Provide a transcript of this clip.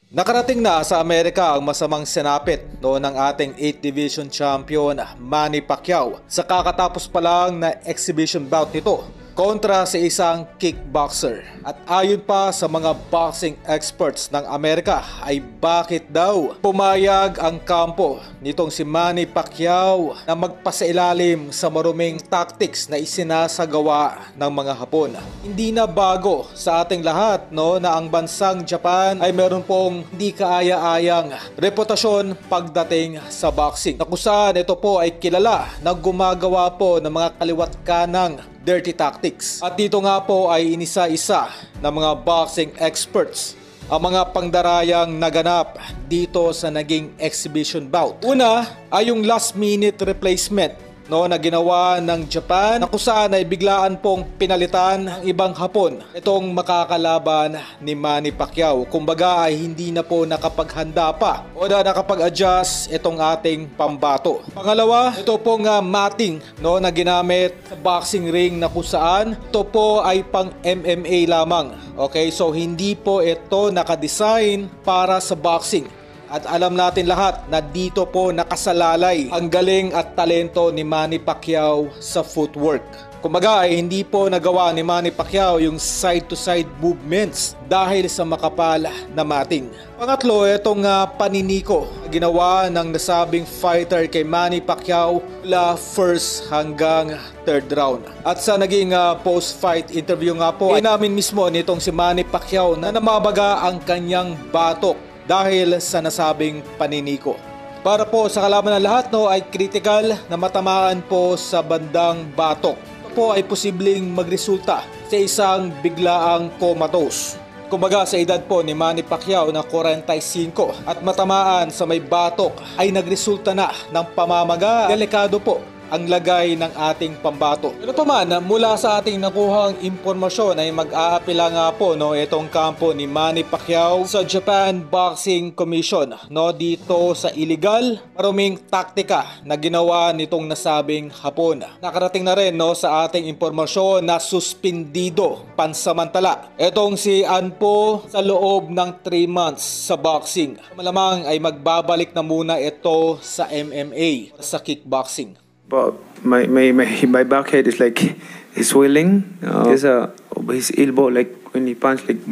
Nakarating na sa Amerika ang masamang sinapit ng ating 8th Division Champion Manny Pacquiao sa kakatapos pa lang na exhibition bout nito kontra sa isang kickboxer. At ayon pa sa mga boxing experts ng Amerika ay bakit daw pumayag ang kampo nitong si Manny Pacquiao na magpasailalim sa maruming tactics na isinasagawa ng mga Hapon. Hindi na bago sa ating lahat na ang bansang Japan ay meron pong hindi kaaya-ayang reputasyon pagdating sa boxing, na kung saan ito po ay kilala na gumagawa po ng mga kaliwat kanang dirty tactics. At dito nga po ay inisa-isa ng mga boxing experts ang mga pangdarayang naganap dito sa naging exhibition bout. Una ay yung last minute replacement na ginawa ng Japan, na kung saan ay biglaan pong pinalitan ng ibang Hapon itong makakalaban ni Manny Pacquiao. Kumbaga ay hindi na po nakapaghanda pa o na nakapag-adjust itong ating pambato. Pangalawa, ito pong matting na ginamit sa boxing ring, na kung saan ito po ay pang MMA lamang. Okay, so hindi po ito nakadesign para sa boxing. At alam natin lahat na dito po nakasalalay ang galing at talento ni Manny Pacquiao sa footwork. Kumbaga ay hindi po nagawa ni Manny Pacquiao yung side-to-side movements dahil sa makapal na matting. Pangatlo, itong paniniko ginawa ng nasabing fighter kay Manny Pacquiao mula first hanggang third round. At sa naging post-fight interview nga po ay namin mismo nitong si Manny Pacquiao na namabaga ang kanyang batok dahil sa nasabing paniniko. Para po sa kalaban ng lahat ay critical na matamaan po sa bandang batok. Ito po ay posibleng magresulta sa isang biglaang comatose. Kumbaga sa edad po ni Manny Pacquiao na 45 at matamaan sa may batok ay nagresulta na ng pamamaga. Delikado po ang lagay ng ating pambato. Pero pa man, mula sa ating nakuhang impormasyon ay mag-aapila nga po itong kampo ni Manny Pacquiao sa Japan Boxing Commission dito sa illegal maruming taktika na ginawa nitong nasabing Hapon. Nakarating na rin sa ating impormasyon na suspindido pansamantala itong si Anpo sa loob ng 3 months sa boxing. Malamang ay magbabalik na muna ito sa MMA, sa kickboxing. But my back head is like swelling. There's his elbow, like when he punch, like